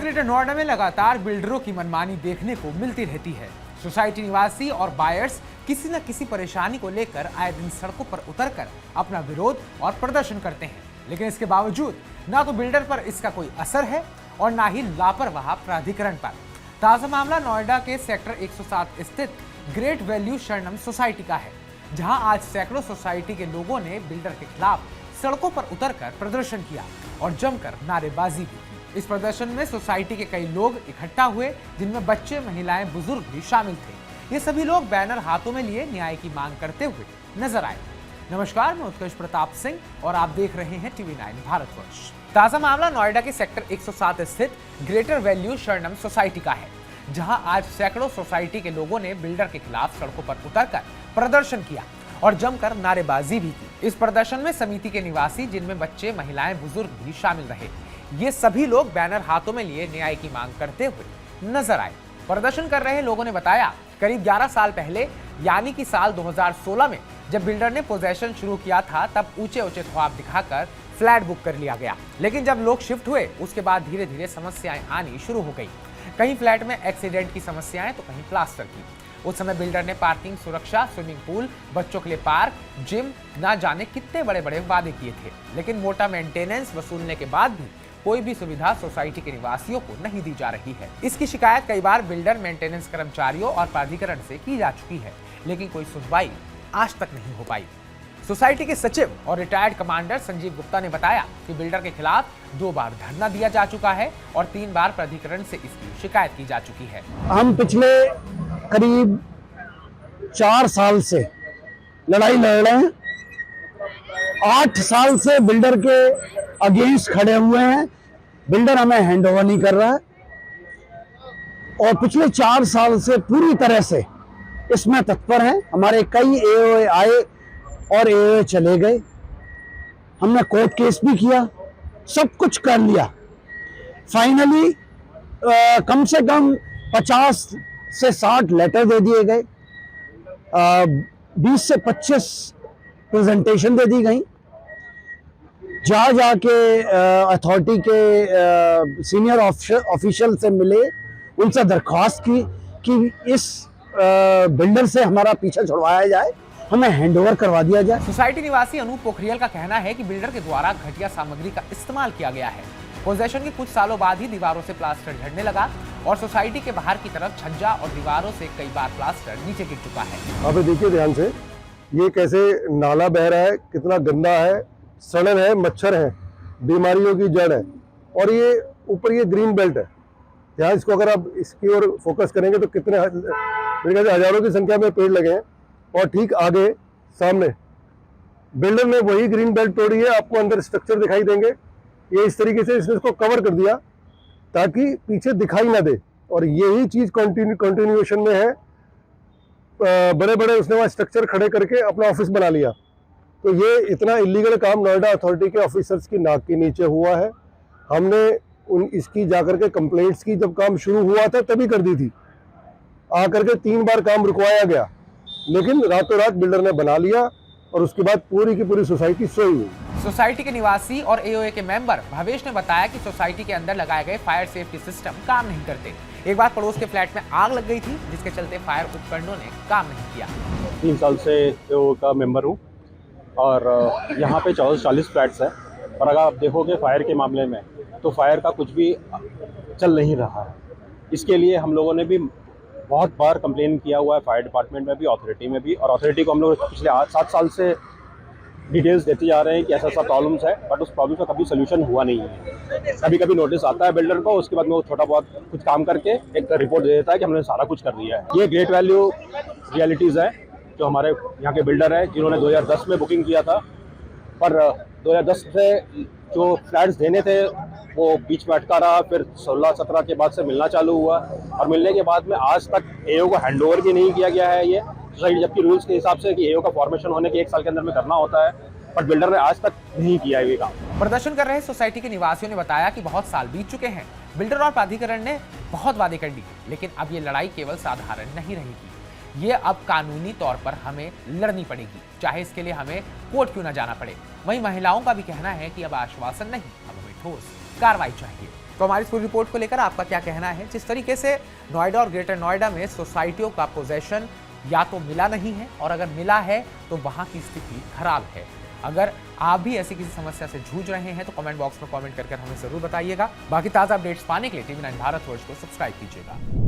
Greater Noida में लगातार बिल्डरों की मनमानी देखने को मिलती रहती है। सोसाइटी निवासी और बायर्स किसी न किसी परेशानी को लेकर आए दिन सड़कों पर उतरकर अपना विरोध और प्रदर्शन करते हैं, लेकिन इसके बावजूद ना तो बिल्डर पर इसका कोई असर है और ना ही लापरवाह प्राधिकरण पर। ताजा मामला नोएडा के सेक्टर 107 स्थित ग्रेट वैल्यू शरणम सोसाइटी का है, जहां आज सैकड़ों सोसाइटी के लोगों ने बिल्डर के खिलाफ सड़कों पर उतरकर प्रदर्शन किया और जमकर नारेबाजी भी की। इस प्रदर्शन में सोसाइटी के कई लोग इकट्ठा हुए, जिनमें बच्चे, महिलाएं, बुजुर्ग भी शामिल थे। ये सभी लोग बैनर हाथों में लिए न्याय की मांग करते हुए नजर आए। नमस्कार, मैं उत्कर्ष प्रताप सिंह और आप देख रहे हैं TV9 भारतवर्ष। ताजा मामला नोएडा के सेक्टर 107 स्थित ग्रेटर वैल्यू शरणम सोसाइटी का है, जहां आज सैकड़ों सोसाइटी के लोगों ने बिल्डर के खिलाफ सड़कों पर उतरकर प्रदर्शन किया और जमकर नारेबाजी भी की। इस प्रदर्शन में समिति के निवासी, जिनमें बच्चे, महिलाएं, बुजुर्ग भी शामिल रहे। ये सभी लोग बैनर हाथों में लिए न्याय की मांग करते हुए नजर आए। प्रदर्शन कर रहे लोगों ने बताया, करीब 11 साल पहले यानी कि साल 2016 में जब बिल्डर ने पोजेशन शुरू किया था, तब ऊंचे ऊंचे ख्वाब दिखाकर फ्लैट बुक कर लिया गया। लेकिन जब लोग शिफ्ट हुए, उसके बाद धीरे धीरे समस्याएं आनी शुरू हो गई। कहीं फ्लैट में एक्सीडेंट की समस्याएं तो कहीं प्लास्टर की। उस समय बिल्डर ने पार्किंग, सुरक्षा, स्विमिंग पूल, बच्चों के लिए पार्क, जिम, ना जाने कितने बड़े बड़े वादे किए थे, लेकिन मोटा मेंटेनेंस वसूलने के बाद भी कोई भी सुविधा सोसाइटी के निवासियों को नहीं दी जा रही है। इसकी शिकायत कई बार बिल्डर, मेंटेनेंस कर्मचारियों और प्राधिकरण से की जा चुकी है, लेकिन कोई सुनवाई आज तक नहीं हो पाई। सोसाइटी के सचिव और रिटायर्ड कमांडर संजीव गुप्ता ने बताया कि बिल्डर के खिलाफ 2 बार धरना दिया जा चुका है और 3 बार प्राधिकरण से इसकी शिकायत की जा चुकी है। हम पिछले करीब 4 साल से लड़ाई लड़ रहे हैं। 8 साल से बिल्डर के अगेंस्ट खड़े हुए हैं। बिल्डर हमें हैंडओवर नहीं कर रहा है और पिछले 4 साल से पूरी तरह से इसमें तत्पर है। हमारे कई एओए आए और एओए चले गए। हमने कोर्ट केस भी किया, सब कुछ कर लिया। फाइनली कम से कम 50 से 60 लेटर दे दिए गए, 20 से 25 प्रेजेंटेशन दे दी गई। जा जाके अथॉरिटी के सीनियर ऑफिशियल से मिले, उनसे दरख्वास्त की कि इस बिल्डर से हमारा पीछा छुड़वाया जाए, हमें हैंडओवर करवा दिया जाए। सोसाइटी निवासी अनूप पोखरियल का कहना है कि बिल्डर के द्वारा घटिया सामग्री का इस्तेमाल किया गया है। पोजेशन के कुछ सालों बाद ही दीवारों से प्लास्टर झड़ने लगा और सोसाइटी के बाहर की तरफ छज्जा और दीवारों से कई बार प्लास्टर नीचे गिर चुका है। अब देखिए ध्यान से, ये कैसे नाला बह रहा है, कितना गंदा है, सड़न है, मच्छर है, बीमारियों की जड़ है और ये ऊपर ये ग्रीन बेल्ट है। यहाँ इसको अगर आप इसकी ओर फोकस करेंगे तो कितने मेरे ख्याल से हजारों की संख्या में पेड़ लगे हैं और ठीक आगे सामने बिल्डर ने वही ग्रीन बेल्ट तोड़ी है। आपको अंदर स्ट्रक्चर दिखाई देंगे। ये इस तरीके से इसने इसको कवर कर दिया ताकि पीछे दिखाई ना दे और यही चीज कंटिन्यूएशन में है। बड़े बड़े उसने वहाँ स्ट्रक्चर खड़े करके अपना ऑफिस बना लिया। तो ये इतना इलीगल काम नोएडा अथॉरिटी के ऑफिसर्स की नाक के नीचे हुआ है। हमने इसकी जाकर के कंप्लेंट्स की, जब काम शुरू हुआ था तभी कर दी थी। आकर के 3 बार काम रुकवाया गया, लेकिन रातों रात बिल्डर ने बना लिया और उसके बाद पूरी की पूरी सोसाइटी सोई हुई। सोसाइटी के निवासी और एओए के मेंबर भवेश ने बताया कि सोसाइटी के अंदर लगाए गए फायर सेफ्टी सिस्टम काम नहीं करते। एक बार पड़ोस के फ्लैट में आग लग गई थी, जिसके चलते फायर उपकरणों ने काम नहीं किया। 3 साल से एओए का मेंबर हूँ और यहाँ पे 40 फ्लैट्स है और अगर आप देखोगे फायर के मामले में तो फायर का कुछ भी चल नहीं रहा है। इसके लिए हम लोगों ने भी बहुत बार कंप्लेन किया हुआ है, फायर डिपार्टमेंट में भी, अथॉरिटी में भी। और अथॉरिटी को हम लोग पिछले 7 साल से डिटेल्स देते जा रहे हैं कि ऐसा ऐसा प्रॉब्लम्स है, बट उस प्रॉब्लम का कभी सोल्यूशन हुआ नहीं है। कभी कभी नोटिस आता है बिल्डर को, उसके बाद में वो थोड़ा बहुत कुछ काम करके एक रिपोर्ट दे देता है कि हमने सारा कुछ कर दिया है। ये ग्रेट वैल्यू रियलिटीज़ है जो हमारे यहाँ के बिल्डर है, जिन्होंने 2010 में बुकिंग किया था, पर 2010 से जो फ्लैट्स देने थे वो बीच में अटका रहा। फिर 16-17 के बाद से मिलना चालू हुआ और मिलने के बाद में आज तक एओ को हैंडओवर भी नहीं किया गया है ये सोसाइटी, जबकि रूल्स के हिसाब से कि एओ का फॉर्मेशन होने के 1 साल के अंदर में करना होता है, पर बिल्डर ने आज तक नहीं किया ये काम। प्रदर्शन कर रहे सोसाइटी के निवासियों ने बताया कि बहुत साल बीत चुके हैं, बिल्डर और प्राधिकरण ने बहुत वादे कर लिए, लेकिन अब ये लड़ाई केवल साधारण नहीं रहेगी। ये अब कानूनी तौर पर हमें लड़नी पड़ेगी, चाहे इसके लिए हमें कोर्ट क्यों न जाना पड़े। वहीं महिलाओं का भी कहना है कि अब आश्वासन नहीं, अब हमें ठोस कार्रवाई चाहिए। तो हमारी इस पूरी रिपोर्ट को लेकर आपका क्या कहना है? जिस तरीके से नोएडा और ग्रेटर नोएडा में सोसाइटियों का पोजेशन या तो मिला नहीं है, और अगर मिला है तो वहां की स्थिति खराब है। अगर आप भी ऐसी किसी समस्या से जूझ रहे हैं तो कमेंट बॉक्स में कमेंट करके हमें जरूर बताइएगा। बाकी ताजा अपडेट्स पाने के लिए TV9 भारतवर्ष को सब्सक्राइब कीजिएगा।